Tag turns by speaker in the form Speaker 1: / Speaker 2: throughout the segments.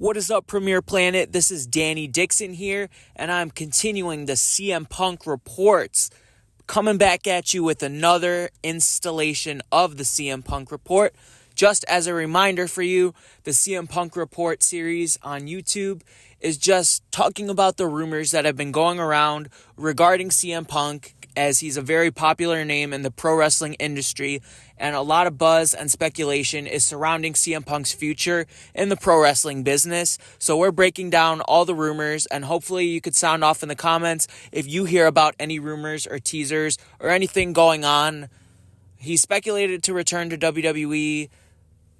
Speaker 1: What is up, Premier Planet? This is Danny Dixon here, and I'm continuing the CM Punk reports. Coming back at you with another installation of the CM Punk report. Just as a reminder for you, the CM Punk report series on YouTube is just talking about the rumors that have been going around regarding CM Punk, as he's a very popular name in the pro wrestling industry, and a lot of buzz and speculation is surrounding CM Punk's future in the pro wrestling business. So we're breaking down all the rumors, and hopefully you could sound off in the comments if you hear about any rumors or teasers or anything going on. He's speculated to return to WWE.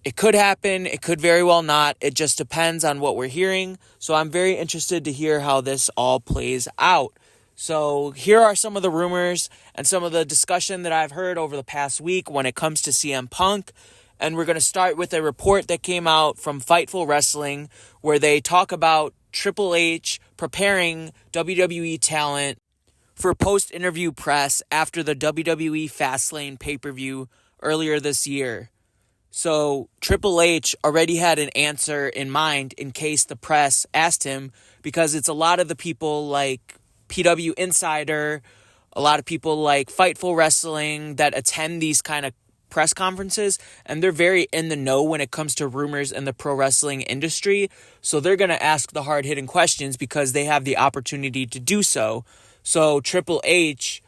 Speaker 1: It could happen, it could very well not. It just depends on what we're hearing. So I'm very interested to hear how this all plays out. So here are some of the rumors and some of the discussion that I've heard over the past week when it comes to CM Punk. And we're going to start with a report that came out from Fightful Wrestling, where they talk about Triple H preparing WWE talent for post-interview press after the WWE Fastlane pay-per-view earlier this year. So Triple H already had an answer in mind in case the press asked him, because it's a lot of the people like PW Insider, a lot of people like Fightful Wrestling that attend these kind of press conferences, and they're very in the know when it comes to rumors in the pro wrestling industry. So they're going to ask the hard-hitting questions because they have the opportunity to do so. So Triple H,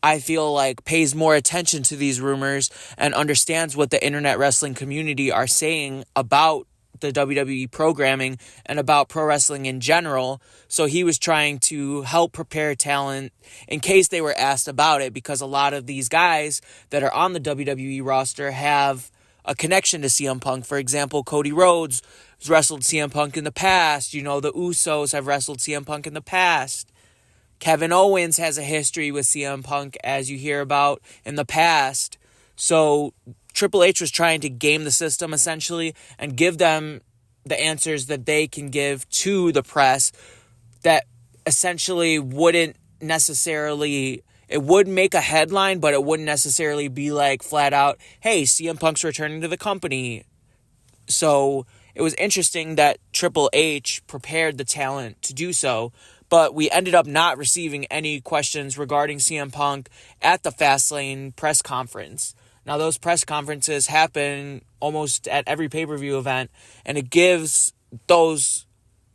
Speaker 1: I feel like, pays more attention to these rumors and understands what the internet wrestling community are saying about the WWE programming and about pro wrestling in general. So he was trying to help prepare talent in case they were asked about it, because a lot of these guys that are on the WWE roster have a connection to CM Punk. For example, Cody Rhodes has wrestled CM Punk in the past. You know, the Usos have wrestled CM Punk in the past. Kevin Owens has a history with CM Punk, as you hear about in the past. So Triple H was trying to game the system, essentially, and give them the answers that they can give to the press that essentially wouldn't necessarily, it would make a headline, but it wouldn't necessarily be like flat out, hey, CM Punk's returning to the company. So it was interesting that Triple H prepared the talent to do so, but we ended up not receiving any questions regarding CM Punk at the Fastlane press conference. Now, those press conferences happen almost at every pay-per-view event, and it gives those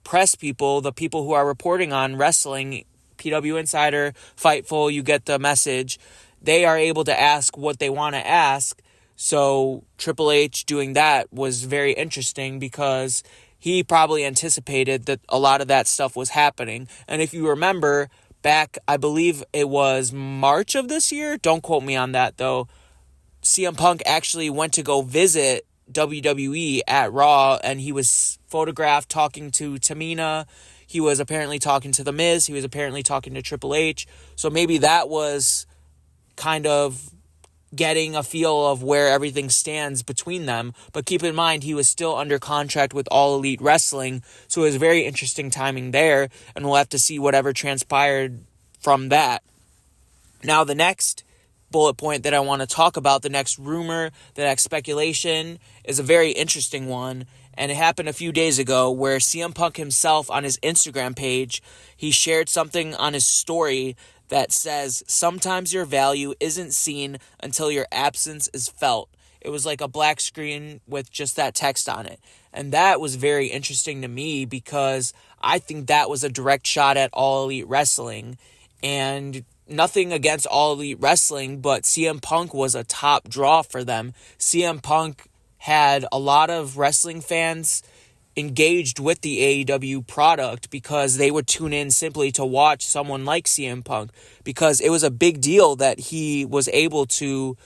Speaker 1: press people, the people who are reporting on wrestling, PW Insider, Fightful, you get the message, they are able to ask what they want to ask. So Triple H doing that was very interesting because he probably anticipated that a lot of that stuff was happening. And if you remember back, I believe it was March of this year, don't quote me on that though, CM Punk actually went to go visit WWE at Raw, and he was photographed talking to Tamina. He was apparently talking to The Miz. He was apparently talking to Triple H. So maybe that was kind of getting a feel of where everything stands between them. But keep in mind, he was still under contract with All Elite Wrestling, so it was very interesting timing there, and we'll have to see whatever transpired from that. Now, the next bullet point that I want to talk about, the next rumor, the next speculation, is a very interesting one, and it happened a few days ago where CM Punk himself on his Instagram page, he shared something on his story that says, sometimes your value isn't seen until your absence is felt. It was like a black screen with just that text on it. And that was very interesting to me because I think that was a direct shot at All Elite Wrestling. And nothing against All Elite Wrestling, but CM Punk was a top draw for them. CM Punk had a lot of wrestling fans engaged with the AEW product because they would tune in simply to watch someone like CM Punk, because it was a big deal that he was able to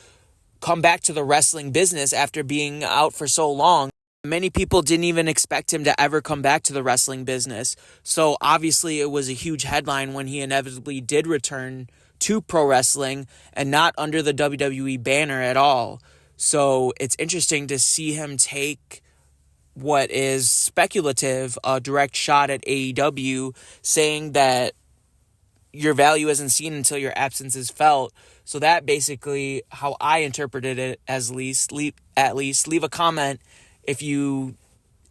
Speaker 1: come back to the wrestling business after being out for so long. Many people didn't even expect him to ever come back to the wrestling business. So obviously it was a huge headline when he inevitably did return to pro wrestling, and not under the WWE banner at all. So it's interesting to see him take what is speculative, a direct shot at AEW, saying that your value isn't seen until your absence is felt. So that basically how I interpreted it, at least. Leave a comment if you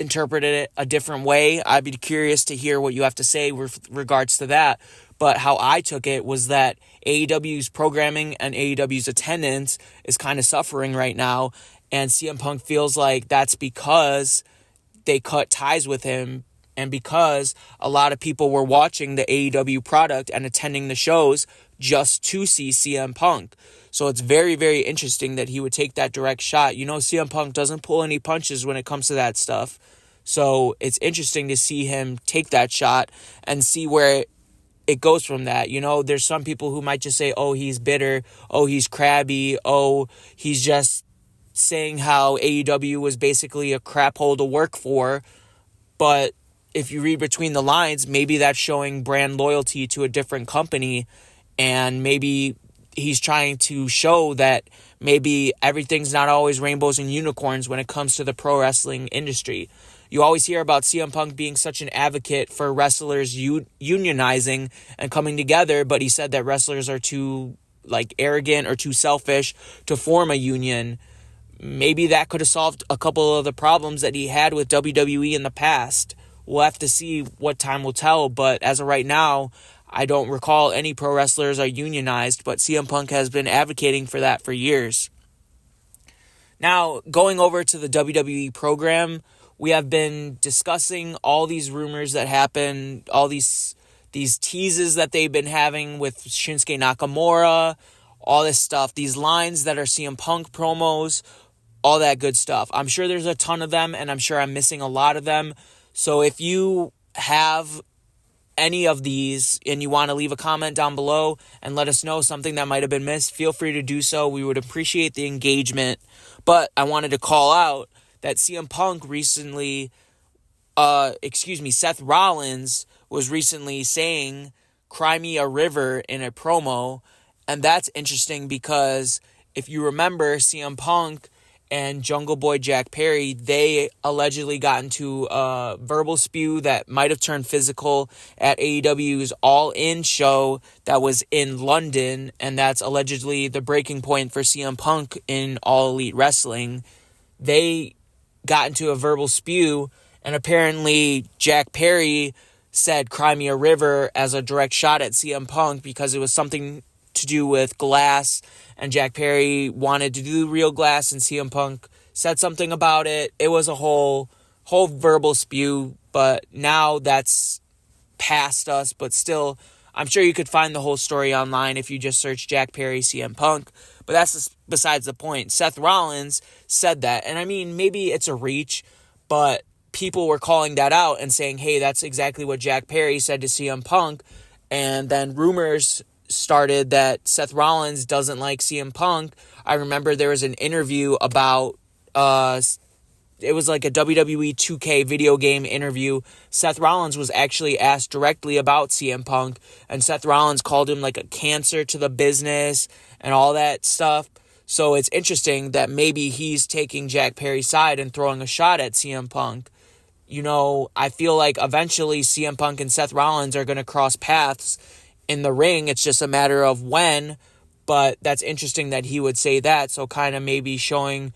Speaker 1: interpreted it a different way. I'd be curious to hear what you have to say with regards to that. But how I took it was that AEW's programming and AEW's attendance is kind of suffering right now. And CM Punk feels like that's because they cut ties with him and because a lot of people were watching the AEW product and attending the shows just to see CM Punk. So it's very, very interesting that he would take that direct shot. CM Punk doesn't pull any punches when it comes to that stuff. So it's interesting to see him take that shot and see where it goes from that. There's some people who might just say, oh, he's bitter. Oh, he's crabby. Oh, he's just saying how AEW was basically a crap hole to work for. But if you read between the lines, maybe that's showing brand loyalty to a different company. And maybe he's trying to show that maybe everything's not always rainbows and unicorns when it comes to the pro wrestling industry. You always hear about CM Punk being such an advocate for wrestlers unionizing and coming together, but he said that wrestlers are too arrogant or too selfish to form a union. Maybe that could have solved a couple of the problems that he had with WWE in the past. We'll have to see what time will tell, but as of right now, I don't recall any pro wrestlers are unionized, but CM Punk has been advocating for that for years. Now, going over to the WWE program, we have been discussing all these rumors that happen, all these teases that they've been having with Shinsuke Nakamura, all this stuff, these lines that are CM Punk promos, all that good stuff. I'm sure there's a ton of them, and I'm sure I'm missing a lot of them. So if you have any of these and you want to leave a comment down below and let us know something that might have been missed, feel free to do so. We would appreciate the engagement. But I wanted to call out that CM Punk recently, Seth Rollins was recently saying, "Cry me a river" in a promo. And that's interesting because if you remember, CM Punk and Jungle Boy Jack Perry, they allegedly got into a verbal spew that might have turned physical at AEW's All In show that was in London, and that's allegedly the breaking point for CM Punk in All Elite Wrestling. They got into a verbal spew, and apparently Jack Perry said "Cry me a river" as a direct shot at CM Punk because it was something to do with glass, and Jack Perry wanted to do real glass, and CM Punk said something about it. It was a whole verbal spew, but now that's past us. But still, I'm sure you could find the whole story online if you just search Jack Perry CM Punk. But that's besides the point. Seth Rollins said that, and I mean, maybe it's a reach, but people were calling that out and saying, hey, that's exactly what Jack Perry said to CM Punk. And then rumors started that Seth Rollins doesn't like CM Punk. I remember there was an interview about, it was like a WWE 2K video game interview. Seth Rollins was actually asked directly about CM Punk, and Seth Rollins called him like a cancer to the business and all that stuff. So it's interesting that maybe he's taking Jack Perry's side and throwing a shot at CM Punk. I feel like eventually CM Punk and Seth Rollins are going to cross paths in the ring. It's just a matter of when, but that's interesting that he would say that. So kind of maybe showing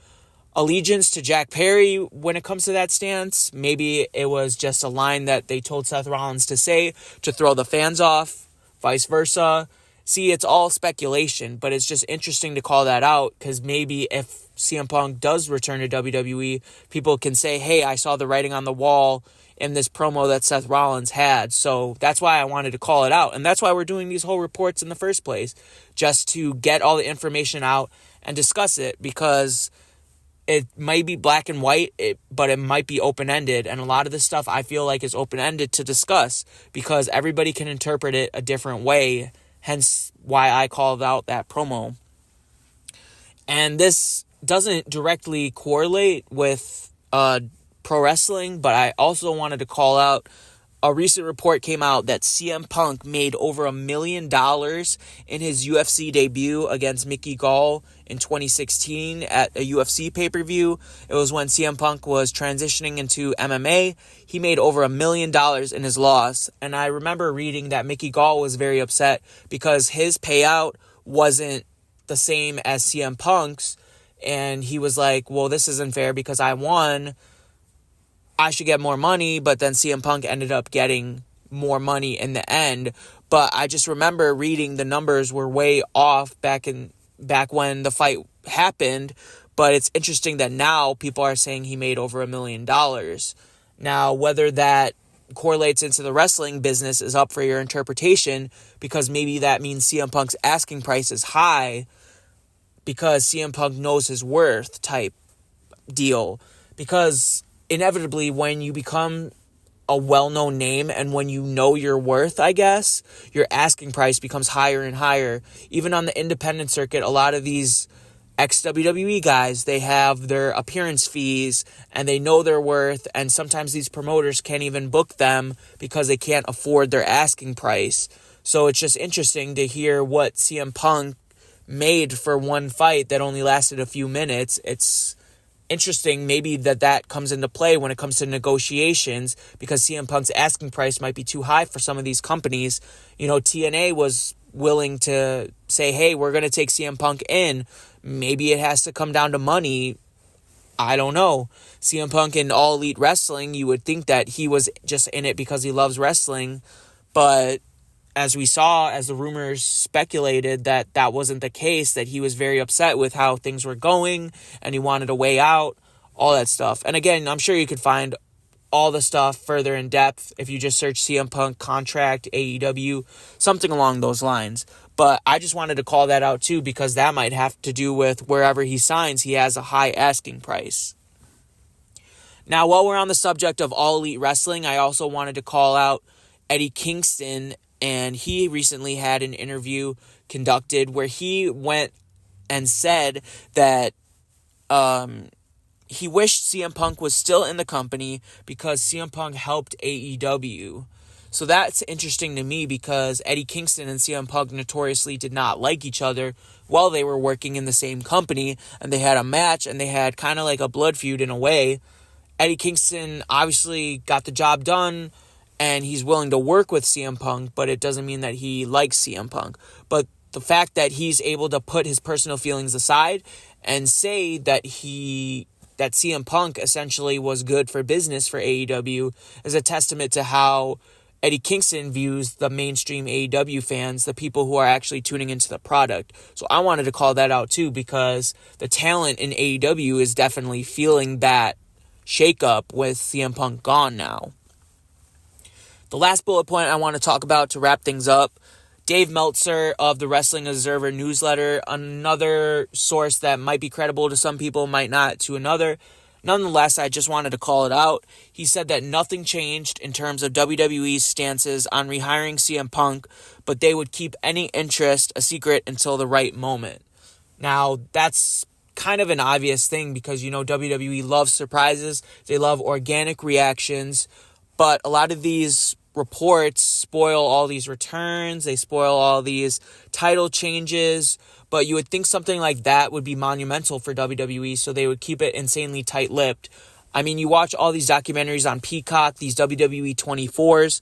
Speaker 1: allegiance to Jack Perry when it comes to that stance. Maybe it was just a line that they told Seth Rollins to say to throw the fans off, vice versa. See, it's all speculation, but it's just interesting to call that out because maybe if CM Punk does return to WWE, people can say, hey, I saw the writing on the wall in this promo that Seth Rollins had. So that's why I wanted to call it out. And that's why we're doing these whole reports in the first place, just to get all the information out and discuss it, because it might be black and white, but it might be open-ended. And a lot of this stuff I feel like is open-ended to discuss because everybody can interpret it a different way, hence why I called out that promo. And this doesn't directly correlate with pro wrestling, but I also wanted to call out a recent report came out that CM Punk made over $1 million in his UFC debut against Mickey Gall in 2016 at a UFC pay-per-view. It was when CM Punk was transitioning into MMA. He made over $1 million in his loss. And I remember reading that Mickey Gall was very upset because his payout wasn't the same as CM Punk's. And he was like, well, this isn't fair because I won I should get more money, but then CM Punk ended up getting more money in the end. But I just remember reading the numbers were way off back when the fight happened. But it's interesting that now people are saying he made over $1 million. Now, whether that correlates into the wrestling business is up for your interpretation, because maybe that means CM Punk's asking price is high because CM Punk knows his worth type deal. Because inevitably, when you become a well-known name and when you know your worth, I guess, your asking price becomes higher and higher. Even on the independent circuit, a lot of these ex-WWE guys, they have their appearance fees and they know their worth, and sometimes these promoters can't even book them because they can't afford their asking price. So it's just interesting to hear what CM Punk made for one fight that only lasted a few minutes. It's interesting maybe that comes into play when it comes to negotiations, because CM Punk's asking price might be too high for some of these companies. You know, TNA was willing to say, hey, we're going to take CM Punk in. Maybe it has to come down to money. I don't know. CM Punk in All Elite Wrestling, you would think that he was just in it because he loves wrestling. But as we saw, as the rumors speculated, that wasn't the case, that he was very upset with how things were going and he wanted a way out, all that stuff. And again, I'm sure you could find all the stuff further in depth if you just search CM Punk contract, AEW, something along those lines. But I just wanted to call that out too, because that might have to do with wherever he signs, he has a high asking price. Now, while we're on the subject of All Elite Wrestling, I also wanted to call out Eddie Kingston, and he recently had an interview conducted where he went and said that he wished CM Punk was still in the company because CM Punk helped AEW. So that's interesting to me, because Eddie Kingston and CM Punk notoriously did not like each other while they were working in the same company, and they had a match and they had kind of like a blood feud in a way. Eddie Kingston obviously got the job done and he's willing to work with CM Punk, but it doesn't mean that he likes CM Punk. But the fact that he's able to put his personal feelings aside and say that CM Punk essentially was good for business for AEW is a testament to how Eddie Kingston views the mainstream AEW fans, the people who are actually tuning into the product. So I wanted to call that out too, because the talent in AEW is definitely feeling that shakeup with CM Punk gone now. The last bullet point I want to talk about to wrap things up, Dave Meltzer of the Wrestling Observer newsletter, another source that might be credible to some people, might not to another. Nonetheless, I just wanted to call it out. He said that nothing changed in terms of WWE's stances on rehiring CM Punk, but they would keep any interest a secret until the right moment. Now, that's kind of an obvious thing because, you know, WWE loves surprises. They love organic reactions, but a lot of these reports spoil all these returns. They spoil all these title changes. But you would think something like that would be monumental for WWE, so they would keep it insanely tight-lipped. I mean, you watch all these documentaries on Peacock, these WWE 24s,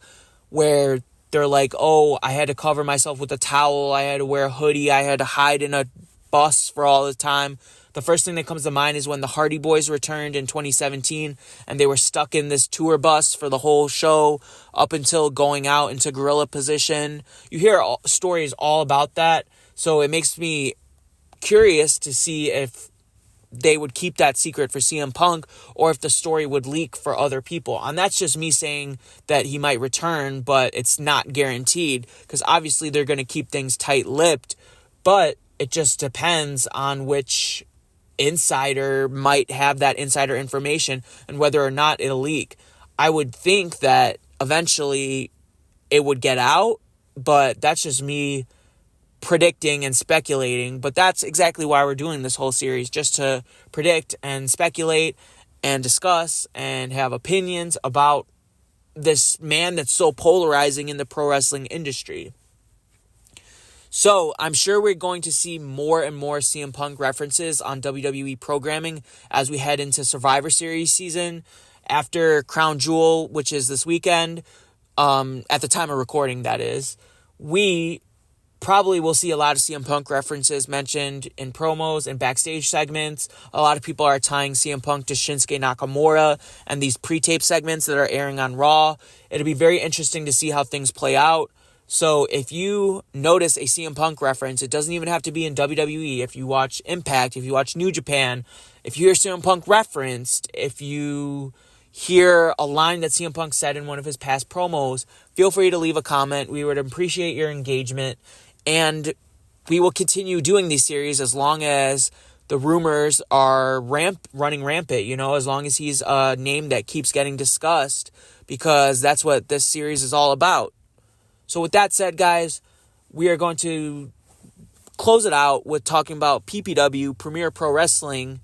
Speaker 1: where they're like, oh, I had to cover myself with a towel, I had to wear a hoodie, I had to hide in a bus for all the time. The first thing that comes to mind is when the Hardy Boys returned in 2017 and they were stuck in this tour bus for the whole show up until going out into gorilla position. You hear stories all about that, so it makes me curious to see if they would keep that secret for CM Punk or if the story would leak for other people. And that's just me saying that he might return, but it's not guaranteed because obviously they're going to keep things tight-lipped, but it just depends on which insider might have that insider information and whether or not it'll leak. I would think that eventually it would get out, but that's just me predicting and speculating. But that's exactly why we're doing this whole series, just to predict and speculate and discuss and have opinions about this man that's so polarizing in the pro wrestling industry. So I'm sure we're going to see more and more CM Punk references on WWE programming as we head into Survivor Series season. After Crown Jewel, which is this weekend, at the time of recording, that is, we probably will see a lot of CM Punk references mentioned in promos and backstage segments. A lot of people are tying CM Punk to Shinsuke Nakamura and these pre-tape segments that are airing on Raw. It'll be very interesting to see how things play out. So if you notice a CM Punk reference, it doesn't even have to be in WWE. If you watch Impact, if you watch New Japan, if you hear CM Punk referenced, if you hear a line that CM Punk said in one of his past promos, feel free to leave a comment. We would appreciate your engagement. And we will continue doing these series as long as the rumors are running rampant, as long as he's a name that keeps getting discussed, because that's what this series is all about. So with that said, guys, we are going to close it out with talking about PPW, Premier Pro Wrestling,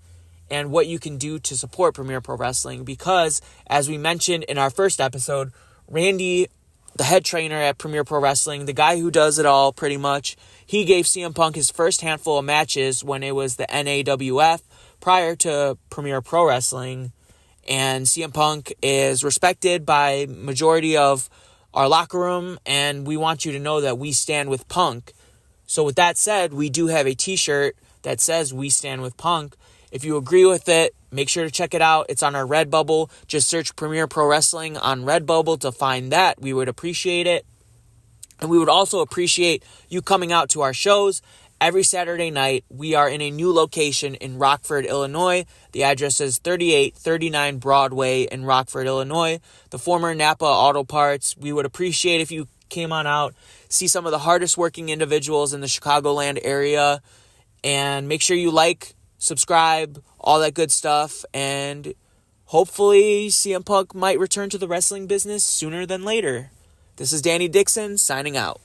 Speaker 1: and what you can do to support Premier Pro Wrestling, because, as we mentioned in our first episode, Randy, the head trainer at Premier Pro Wrestling, the guy who does it all pretty much, he gave CM Punk his first handful of matches when it was the NAWF prior to Premier Pro Wrestling, and CM Punk is respected by majority of our locker room, and we want you to know that we stand with Punk. So with that said, we do have a t-shirt that says we stand with Punk. If you agree with it, make sure to check it out. It's on our Redbubble. Just search Premier Pro Wrestling on Redbubble to find that. We would appreciate it. And we would also appreciate you coming out to our shows. Every Saturday night, we are in a new location in Rockford, Illinois. The address is 3839 Broadway in Rockford, Illinois. The former Napa Auto Parts. We would appreciate if you came on out, see some of the hardest working individuals in the Chicagoland area, and make sure you like, subscribe, all that good stuff, and hopefully CM Punk might return to the wrestling business sooner than later. This is Danny Dixon signing out.